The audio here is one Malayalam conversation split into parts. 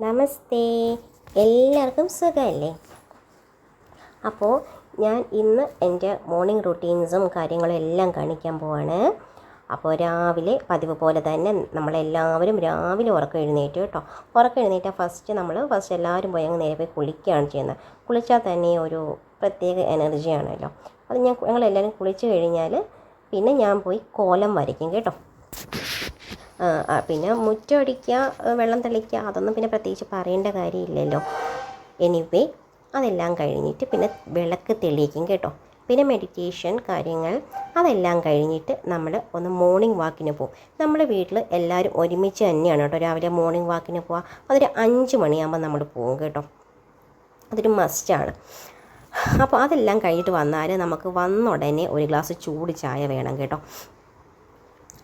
നമസ്തേ, എല്ലാവർക്കും സുഖമല്ലേ? അപ്പോൾ ഞാൻ ഇന്ന് എൻ്റെ മോർണിംഗ് റുട്ടീൻസും കാര്യങ്ങളും എല്ലാം കാണിക്കാൻ പോവാണ്. അപ്പോൾ രാവിലെ പതിവ് പോലെ തന്നെ നമ്മളെല്ലാവരും രാവിലെ ഉറക്കം എഴുന്നേറ്റ് കേട്ടോ. ഉറക്കം എഴുന്നേറ്റാൽ ഫസ്റ്റ് എല്ലാവരും പോയി നേരെ പോയി കുളിക്കുകയാണ് ചെയ്യുന്നത്. കുളിച്ചാൽ തന്നെ ഒരു പ്രത്യേക എനർജിയാണല്ലോ. അത് ഞങ്ങളെല്ലാവരും കുളിച്ച് കഴിഞ്ഞാൽ പിന്നെ ഞാൻ പോയി കോലം വരയ്ക്കും കേട്ടോ. പിന്നെ മുറ്റമടിക്കുക, വെള്ളം തെളിക്കുക, അതൊന്നും പിന്നെ പ്രത്യേകിച്ച് പറയേണ്ട കാര്യമില്ലല്ലോ. എനിവേ അതെല്ലാം കഴിഞ്ഞിട്ട് പിന്നെ വിളക്ക് തെളിയിക്കും കേട്ടോ. പിന്നെ മെഡിറ്റേഷൻ കാര്യങ്ങൾ അതെല്ലാം കഴിഞ്ഞിട്ട് നമ്മൾ ഒന്ന് മോർണിംഗ് വാക്കിന് പോകും. നമ്മുടെ വീട്ടിൽ എല്ലാവരും ഒരുമിച്ച് തന്നെയാണ് കേട്ടോ രാവിലെ മോർണിംഗ് വാക്കിന് പോവുക. അതൊരു 5 മണിയാകുമ്പോൾ നമ്മൾ പോകും കേട്ടോ. അതൊരു മസ്റ്റാണ്. അപ്പോൾ അതെല്ലാം കഴിഞ്ഞിട്ട് വന്നാൽ നമുക്ക് വന്ന ഉടനെ ഒരു ഗ്ലാസ് ചൂട് ചായ വേണം കേട്ടോ.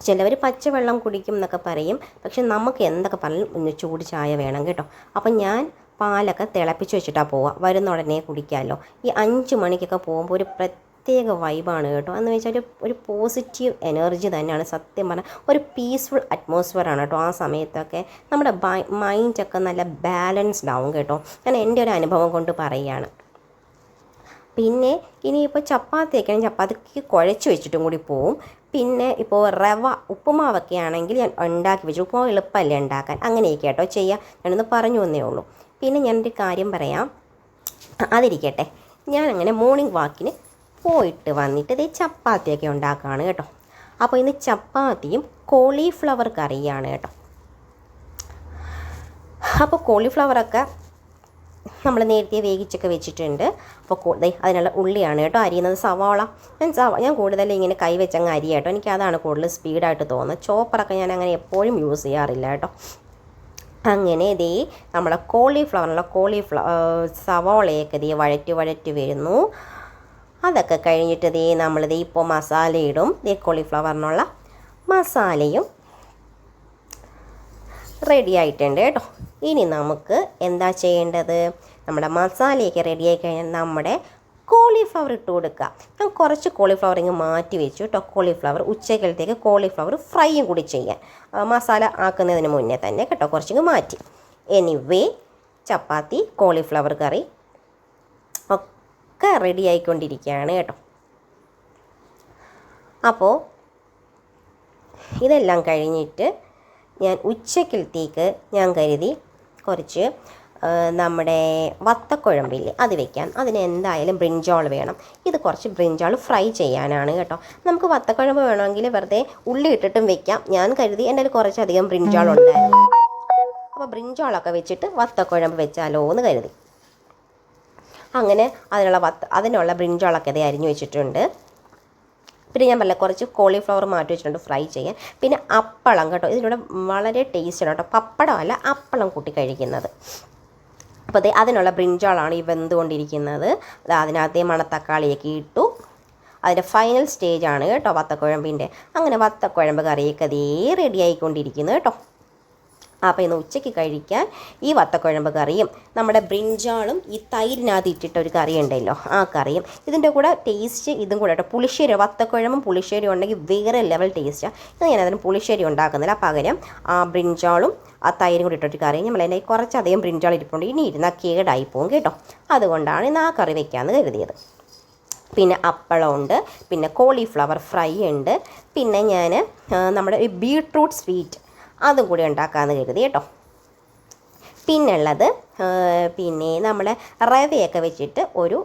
ചിലവർ പച്ചവെള്ളം കുടിക്കും എന്നൊക്കെ പറയും, പക്ഷെ നമുക്ക് എന്തൊക്കെ പറഞ്ഞാലും ചൂട് ചായ വേണം കേട്ടോ. അപ്പം ഞാൻ പാലൊക്കെ തിളപ്പിച്ച് വെച്ചിട്ടാണ് പോവുക. വരുന്ന ഉടനെ കുടിക്കാമല്ലോ. ഈ 5 മണിക്കൊക്കെ പോകുമ്പോൾ ഒരു പ്രത്യേക വൈബാണ് കേട്ടോ. എന്ന് വെച്ചാൽ ഒരു പോസിറ്റീവ് എനർജി തന്നെയാണ്. സത്യം പറഞ്ഞാൽ ഒരു പീസ്ഫുൾ അറ്റ്മോസ്ഫിയറാണ് കേട്ടോ. ആ സമയത്തൊക്കെ നമ്മുടെ മൈൻഡൊക്കെ നല്ല ബാലൻസ്ഡ് ആവും കേട്ടോ. ഞാൻ എൻ്റെ ഒരു അനുഭവം കൊണ്ട് പറയുകയാണ്. പിന്നെ ഇനിയിപ്പോൾ ചപ്പാത്തിക്ക് കുഴച്ച് വെച്ചിട്ടും കൂടി പോവും. പിന്നെ ഇപ്പോൾ റവ ഉപ്പുമാവൊക്കെ ആണെങ്കിൽ ഞാൻ ഉണ്ടാക്കി വെച്ചു. ഉപ്പുമാവ് എളുപ്പമല്ലേ ഉണ്ടാക്കാൻ, അങ്ങനെയൊക്കെ കേട്ടോ ചെയ്യുക. ഞാനൊന്ന് പറഞ്ഞു എന്നേ ഉള്ളൂ. പിന്നെ ഞാനൊരു കാര്യം പറയാം, അതിരിക്കട്ടെ. ഞാനങ്ങനെ മോർണിംഗ് വാക്കിന് പോയിട്ട് വന്നിട്ട് ഇതേ ചപ്പാത്തിയൊക്കെ ഉണ്ടാക്കുകയാണ് കേട്ടോ. അപ്പോൾ ഇന്ന് ചപ്പാത്തിയും കോളിഫ്ലവർ കറിയാണ് കേട്ടോ. അപ്പോൾ കോളിഫ്ലവറൊക്കെ നമ്മൾ നേരത്തെ വേവിച്ചൊക്കെ വെച്ചിട്ടുണ്ട്. അപ്പോൾ അതിനുള്ള ഉള്ളിയാണ് കേട്ടോ അരിയുന്നത്. സവാള ഞാൻ കൂടുതൽ ഇങ്ങനെ കൈവച്ചങ്ങ് അരി കേട്ടോ. എനിക്ക് അതാണ് കൂടുതൽ സ്പീഡായിട്ട് തോന്നുന്നത്. ചോപ്പറൊക്കെ ഞാൻ അങ്ങനെ എപ്പോഴും യൂസ് ചെയ്യാറില്ല കേട്ടോ. അങ്ങനെ നമ്മുടെ സവാളയൊക്കെ വഴറ്റി വരുന്നു. അതൊക്കെ കഴിഞ്ഞിട്ട് നമ്മളിത് ഇപ്പോൾ മസാല ഇടും. കോളിഫ്ലവറിനുള്ള മസാലയും റെഡി ആയിട്ടുണ്ട് കേട്ടോ. ഇനി നമുക്ക് എന്താ ചെയ്യേണ്ടത്? നമ്മുടെ മസാലയൊക്കെ റെഡിയായി കഴിഞ്ഞാൽ നമ്മുടെ കോളിഫ്ലവർ ഇട്ട് കൊടുക്കുക. ഞാൻ കുറച്ച് കോളിഫ്ലവർ ഇങ്ങ് മാറ്റി വെച്ചു കേട്ടോ. കോളിഫ്ലവർ ഉച്ചക്കലത്തേക്ക് കോളിഫ്ലവർ ഫ്രൈയും കൂടി ചെയ്യാൻ, മസാല ആക്കുന്നതിന് മുന്നേ തന്നെ കേട്ടോ, കുറച്ചിങ്ങ് മാറ്റി. എനിവേ ചപ്പാത്തി കോളിഫ്ലവർ കറി ഒക്കെ റെഡി ആയിക്കൊണ്ടിരിക്കുകയാണ് കേട്ടോ. അപ്പോൾ ഇതെല്ലാം കഴിഞ്ഞിട്ട് ഞാൻ ഉച്ചക്കലത്തേക്ക് ഞാൻ കരുതി കുറച്ച് നമ്മുടെ വത്തക്കുഴമ്പില്ലേ അത് വെക്കാം. അതിന് എന്തായാലും ബ്രിഞ്ചോൾ വേണം. ഇത് കുറച്ച് ബ്രിഞ്ചോൾ ഫ്രൈ ചെയ്യാനാണ് കേട്ടോ. നമുക്ക് വത്തക്കുഴമ്പ് വേണമെങ്കിൽ വെറുതെ ഉള്ളി ഇട്ടിട്ടും വെക്കാം. ഞാൻ കരുതി എൻ്റെ കയ്യിൽ കുറച്ചധികം ബ്രിഞ്ചോൾ ഉണ്ടായിരുന്നു. അപ്പോൾ ബ്രിഞ്ചോളൊക്കെ വെച്ചിട്ട് വത്തക്കുഴമ്പ് വെച്ചാലോ എന്ന് കരുതി. അങ്ങനെ അതിനുള്ള ബ്രിഞ്ചോളൊക്കെ അത് അരിഞ്ഞു വെച്ചിട്ടുണ്ട്. പിന്നെ ഞാൻ പറഞ്ഞ കുറച്ച് കോളിഫ്ലവർ മാറ്റി വെച്ചിട്ടുണ്ട് ഫ്രൈ ചെയ്യാൻ. പിന്നെ അപ്പളം കേട്ടോ, ഇതിലൂടെ വളരെ ടേസ്റ്റാണ് കേട്ടോ. പപ്പടമല്ല, അപ്പളം കൂട്ടി കഴിക്കുന്നത്. അപ്പോൾ അതിനുള്ള ബ്രിഞ്ചോളാണ് ഈ വെന്തുകൊണ്ടിരിക്കുന്നത്. അതിനകത്തെ മണത്തക്കാളിയൊക്കെ ഇട്ടു. അതിൻ്റെ ഫൈനൽ സ്റ്റേജാണ് കേട്ടോ വത്തക്കുഴമ്പിൻ്റെ. അങ്ങനെ വത്തക്കുഴമ്പ് കറിയൊക്കെ റെഡി ആയിക്കൊണ്ടിരിക്കുന്നു കേട്ടോ. അപ്പോൾ ഇന്ന് ഉച്ചയ്ക്ക് കഴിക്കാൻ ഈ വത്തക്കുഴമ്പ് കറിയും നമ്മുടെ ബ്രിഞ്ചാളും ഈ തൈരിനകത്ത് ഇട്ടിട്ടൊരു കറി ഉണ്ടല്ലോ, ആ കറിയും. ഇതിൻ്റെ കൂടെ ടേസ്റ്റ് ഇതും കൂടെ കേട്ടോ. പുളിശ്ശേരി, വത്തക്കുഴമ്പും പുളിശ്ശേരി ഉണ്ടെങ്കിൽ വേറെ ലെവൽ ടേസ്റ്റാണ്. ഇത് ഞാനതിന് പുളിശ്ശേരി ഉണ്ടാക്കുന്നില്ല. പകരം ആ ബ്രിഞ്ചാളും ആ തൈരും കൂടി ഇട്ടൊരു കറിയും. നമ്മൾ അതിൻ്റെ കുറച്ചധികം ബ്രിഞ്ചാൾ ഇരിപ്പുണ്ട്. ഇനി ഇരുന്നാൽ കേടായി പോകും കേട്ടോ. അതുകൊണ്ടാണ് ഇന്ന് ആ കറി വയ്ക്കാമെന്ന് കരുതിയത്. പിന്നെ അപ്പളമുണ്ട്, പിന്നെ കോളിഫ്ലവർ ഫ്രൈ ഉണ്ട്, പിന്നെ ഞാൻ നമ്മുടെ ഒരു ബീട്രൂട്ട് സ്വീറ്റ് അതും കൂടി ഉണ്ടാക്കാമെന്ന് കരുതി കേട്ടോ. പിന്നുള്ളത് പിന്നെ നമ്മൾ റവയൊക്കെ വെച്ചിട്ട് ഒരു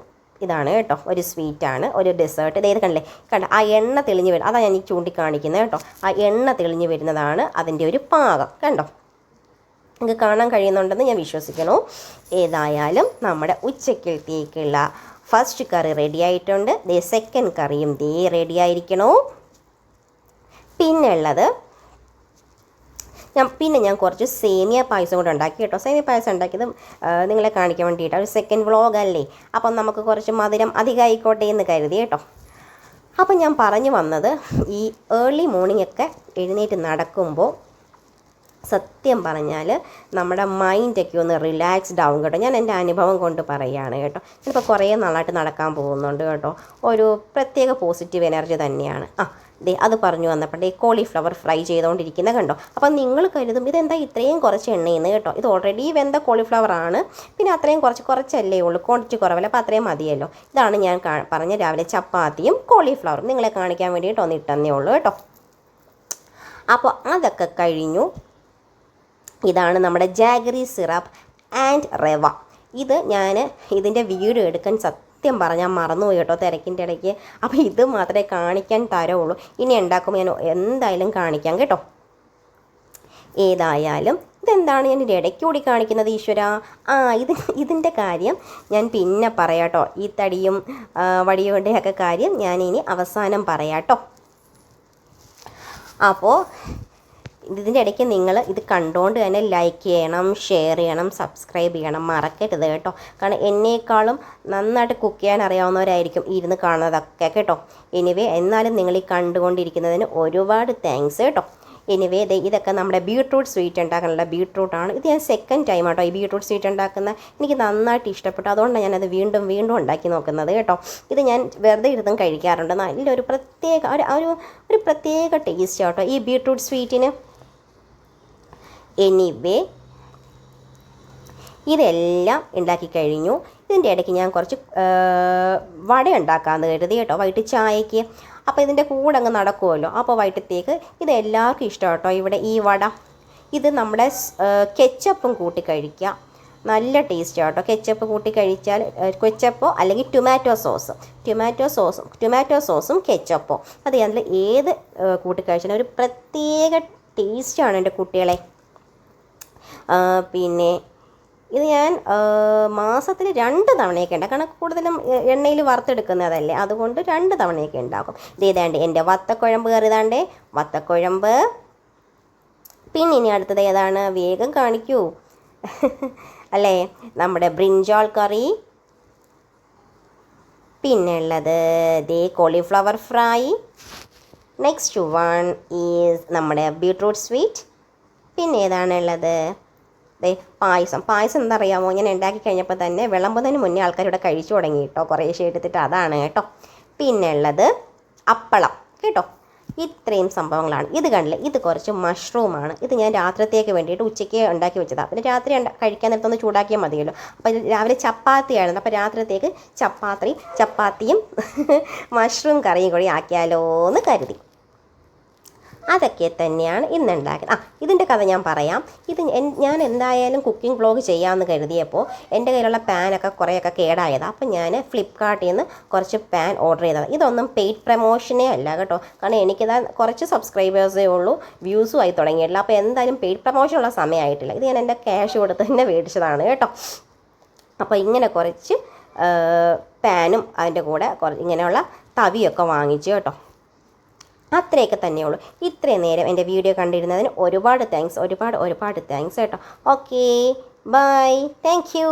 ഇതാണ് കേട്ടോ, ഒരു സ്വീറ്റാണ്, ഒരു ഡെസേർട്ട്. ഇത് കണ്ടില്ലേ, ആ എണ്ണ തെളിഞ്ഞ് വരും. അതാണ് ഞാൻ ഈ ചൂണ്ടിക്കാണിക്കുന്നത് കേട്ടോ. ആ എണ്ണ തെളിഞ്ഞ് വരുന്നതാണ് അതിൻ്റെ ഒരു പാകം കണ്ടോ. നിങ്ങൾക്ക് കാണാൻ കഴിയുന്നുണ്ടെന്ന് ഞാൻ വിശ്വസിക്കണു. ഏതായാലും നമ്മുടെ ഉച്ചക്കലത്തേക്കുള്ള ഫസ്റ്റ് കറി റെഡി ആയിട്ടുണ്ട്. സെക്കൻഡ് കറിയും റെഡി ആയിരിക്കണോ. പിന്നുള്ളത് ഞാൻ കുറച്ച് സേമിയ പായസം കൂടെ ഉണ്ടാക്കി കേട്ടോ. സേമിയ പായസം ഉണ്ടാക്കിയത് നിങ്ങളെ കാണിക്കാൻ വേണ്ടിയിട്ടാണ്. ഒരു സെക്കൻഡ് വ്ളോഗ് അല്ലേ, അപ്പം നമുക്ക് കുറച്ച് മധുരം അധികമായിക്കോട്ടെ എന്ന് കരുതി കേട്ടോ. അപ്പം ഞാൻ പറഞ്ഞു വന്നത്, ഈ ഏർലി മോർണിംഗ് ഒക്കെ എഴുന്നേറ്റ് നടക്കുമ്പോൾ സത്യം പറഞ്ഞാൽ നമ്മുടെ മൈൻഡൊക്കെ ഒന്ന് റിലാക്സ്ഡ് ആവും കേട്ടോ. ഞാൻ എൻ്റെ അനുഭവം കൊണ്ട് പറയുകയാണ് കേട്ടോ. ഞാനിപ്പോൾ കുറേ നാളായിട്ട് നടക്കാൻ പോകുന്നുണ്ട് കേട്ടോ. ഒരു പ്രത്യേക പോസിറ്റീവ് എനർജി തന്നെയാണ്. അത് പറഞ്ഞു വന്നപ്പോൾ കോളിഫ്ലവർ ഫ്രൈ ചെയ്തുകൊണ്ടിരിക്കുന്ന കണ്ടോ. അപ്പം നിങ്ങൾ കരുതും ഇതെന്താ ഇത്രയും കുറച്ച് എണ്ണയെന്ന് കേട്ടോ. ഇത് ഓൾറെഡി വെന്ത കോളിഫ്ലവർ ആണ്, പിന്നെ അത്രയും കുറച്ചല്ലേ ഉള്ളൂ, ക്വാണ്ടിറ്റി കുറവല്ല, അപ്പോൾ അത്രയും മതിയല്ലോ. ഇതാണ് ഞാൻ പറഞ്ഞ രാവിലെ ചപ്പാത്തിയും കോളിഫ്ലവറും നിങ്ങളെ കാണിക്കാൻ വേണ്ടിയിട്ട് ഒന്ന് ഇട്ടെന്നേ ഉള്ളൂ കേട്ടോ. അപ്പോൾ അതൊക്കെ കഴിഞ്ഞു. ഇതാണ് നമ്മുടെ ജാഗറി സിറപ്പ് ആൻഡ് റവ. ഇത് ഞാൻ ഇതിൻ്റെ വീഡിയോ എടുക്കാൻ സത്യം പറഞ്ഞാൽ മറന്നുപോയി കേട്ടോ തിരക്കിൻ്റെ ഇടയ്ക്ക്. അപ്പോൾ ഇത് മാത്രമേ കാണിക്കാൻ തരവുള്ളൂ. ഇനി ഉണ്ടാക്കുമ്പോൾ ഞാൻ എന്തായാലും കാണിക്കാം കേട്ടോ. ഏതായാലും ഇതെന്താണ് ഞാൻ ഇടയ്ക്ക് കൂടി കാണിക്കുന്നത് ഈശ്വര. ഇതിൻ്റെ കാര്യം ഞാൻ പിന്നെ പറയാം കേട്ടോ. ഈ തടിയും വടിയുടെയൊക്കെ കാര്യം ഞാൻ ഇനി അവസാനം പറയാം കേട്ടോ. അപ്പോൾ ഇതിൻ്റെ ഇടയ്ക്ക് നിങ്ങൾ ഇത് കണ്ടുകൊണ്ട് തന്നെ ലൈക്ക് ചെയ്യണം, ഷെയർ ചെയ്യണം, സബ്സ്ക്രൈബ് ചെയ്യണം, മറക്കരുത് കേട്ടോ. കാരണം എന്നേക്കാളും നന്നായിട്ട് കുക്ക് ചെയ്യാൻ അറിയാവുന്നവരായിരിക്കും ഇരുന്ന് കാണുന്നതൊക്കെ കേട്ടോ. എനിവേ എന്നാലും നിങ്ങൾ ഈ കണ്ടുകൊണ്ടിരിക്കുന്നതിന് ഒരുപാട് താങ്ക്സ് കേട്ടോ. എനിവേ ഇതൊക്കെ നമ്മുടെ ബീട്രൂട്ട് സ്വീറ്റ് ഉണ്ടാക്കാനുള്ള ബീട്രൂട്ടാണ്. ഇത് ഞാൻ സെക്കൻഡ് ടൈം കേട്ടോ ഈ ബീട്രൂട്ട് സ്വീറ്റ് ഉണ്ടാക്കുന്ന. എനിക്ക് നന്നായിട്ട് ഇഷ്ടപ്പെട്ടു, അതുകൊണ്ടാണ് ഞാനത് വീണ്ടും വീണ്ടും ഉണ്ടാക്കി നോക്കുന്നത് കേട്ടോ. ഇത് ഞാൻ വെറുതെ ഇരുന്നും കഴിക്കാറുണ്ട്. നല്ലൊരു പ്രത്യേക ഒരു പ്രത്യേക ടേസ്റ്റ് കേട്ടോ ഈ ബീട്രൂട്ട് സ്വീറ്റിന്. എനിവേ ഇതെല്ലാം ഉണ്ടാക്കി കഴിഞ്ഞു. ഇതിൻ്റെ ഇടയ്ക്ക് ഞാൻ കുറച്ച് വട ഉണ്ടാക്കാമെന്ന് കരുതി കേട്ടോ, വൈകിട്ട് ചായയ്ക്ക്. അപ്പോൾ ഇതിൻ്റെ കൂടെ അങ്ങ് നടക്കുമല്ലോ. അപ്പോൾ വൈകിട്ടത്തേക്ക് ഇത് എല്ലാവർക്കും ഇഷ്ടം കേട്ടോ ഇവിടെ ഈ വട. ഇത് നമ്മുടെ കെച്ചപ്പും കൂട്ടി കഴിക്കാം, നല്ല ടേസ്റ്റ് കേട്ടോ. കെച്ചപ്പ് കൂട്ടി കഴിച്ചാൽ കെച്ചപ്പോ അല്ലെങ്കിൽ ടൊമാറ്റോ സോസും കെച്ചപ്പോ അത് അതിൽ ഏത് കൂട്ടി കഴിച്ചാലും ഒരു പ്രത്യേക ടേസ്റ്റാണ് എൻ്റെ കുട്ടികളെ. പിന്നെ ഇത് ഞാൻ മാസത്തിൽ 2 തവണയൊക്കെ ഉണ്ടാക്കും. കാരണം കൂടുതലും എണ്ണയിൽ വറുത്തെടുക്കുന്നതല്ലേ, അതുകൊണ്ട് 2 തവണയൊക്കെ ഉണ്ടാക്കും. ഇതേതാണ്ട് എൻ്റെ വത്തക്കുഴമ്പ് കറി, ഇതാണ്ട് വത്തക്കുഴമ്പ്. പിന്നെ ഇനി അടുത്തത് ഏതാണ്, വേഗം കാണിക്കൂ അല്ലേ, നമ്മുടെ ബ്രിഞ്ചാൾ കറി. പിന്നെ ഉള്ളത് cauliflower fry. Next one is നമ്മുടെ ബീട്രൂട്ട് സ്വീറ്റ്. പിന്നെ ഏതാണുള്ളത് പായസം എന്താ അറിയാമോ, ഞാൻ ഉണ്ടാക്കി കഴിഞ്ഞപ്പോൾ തന്നെ വിളമ്പുന്നതിന് മുന്നേ ആൾക്കാരിവിടെ കഴിച്ചു തുടങ്ങി കേട്ടോ, കുറേശ്ശെ എടുത്തിട്ട്. അതാണ് കേട്ടോ. പിന്നെ ഉള്ളത് അപ്പളം കേട്ടോ. ഇത്രയും സംഭവങ്ങളാണ്. ഇത് കണ്ടില്ലേ, ഇത് കുറച്ച് മഷ്റൂമാണ്. ഇത് ഞാൻ രാത്രിത്തേക്ക് വേണ്ടിയിട്ട് ഉച്ചയ്ക്ക് ഉണ്ടാക്കി വെച്ചതാണ്. പിന്നെ രാത്രി കഴിക്കാൻ നേരത്തൊന്ന് ചൂടാക്കിയാൽ മതിയല്ലോ. അപ്പോൾ രാവിലെ ചപ്പാത്തിയായിരുന്നു, അപ്പോൾ രാത്രിത്തേക്ക് ചപ്പാത്തിയും മഷ്റൂം കറിയും കൂടി ആക്കിയാലോ എന്ന് കരുതി. അതൊക്കെ തന്നെയാണ് ഇന്നുണ്ടാക്കിയത്. ഇതിൻ്റെ കഥ ഞാൻ പറയാം. ഞാൻ എന്തായാലും കുക്കിംഗ് വ്ളോഗ് ചെയ്യാമെന്ന് കരുതിയപ്പോൾ എൻ്റെ കയ്യിലുള്ള പാനൊക്കെ കുറേയൊക്കെ കേടായതാണ്. അപ്പം ഞാൻ ഫ്ലിപ്കാർട്ടിൽ നിന്ന് കുറച്ച് പാൻ ഓർഡർ ചെയ്തതാണ്. ഇതൊന്നും പെയ്ഡ് പ്രമോഷനേ അല്ല കേട്ടോ, കാരണം എനിക്കിതാ കുറച്ച് സബ്സ്ക്രൈബേഴ്സേ ഉള്ളൂ, വ്യൂസും ആയി തുടങ്ങിയിട്ടില്ല. അപ്പോൾ എന്തായാലും പെയ്ഡ് പ്രമോഷനുള്ള സമയമായിട്ടില്ല. ഇത് ഞാൻ എൻ്റെ ക്യാഷ് കൊടുത്ത് തന്നെ മേടിച്ചതാണ് കേട്ടോ. അപ്പോൾ ഇങ്ങനെ കുറച്ച് പാനും അതിൻ്റെ കൂടെ ഇങ്ങനെയുള്ള തവിയൊക്കെ വാങ്ങിച്ചു കേട്ടോ. അത്രയൊക്കെ തന്നെയുള്ളൂ. ഇത്രയും നേരം എൻ്റെ വീഡിയോ കണ്ടിരുന്നതിന് ഒരുപാട് താങ്ക്സ് കേട്ടോ. Okay bye, thank you.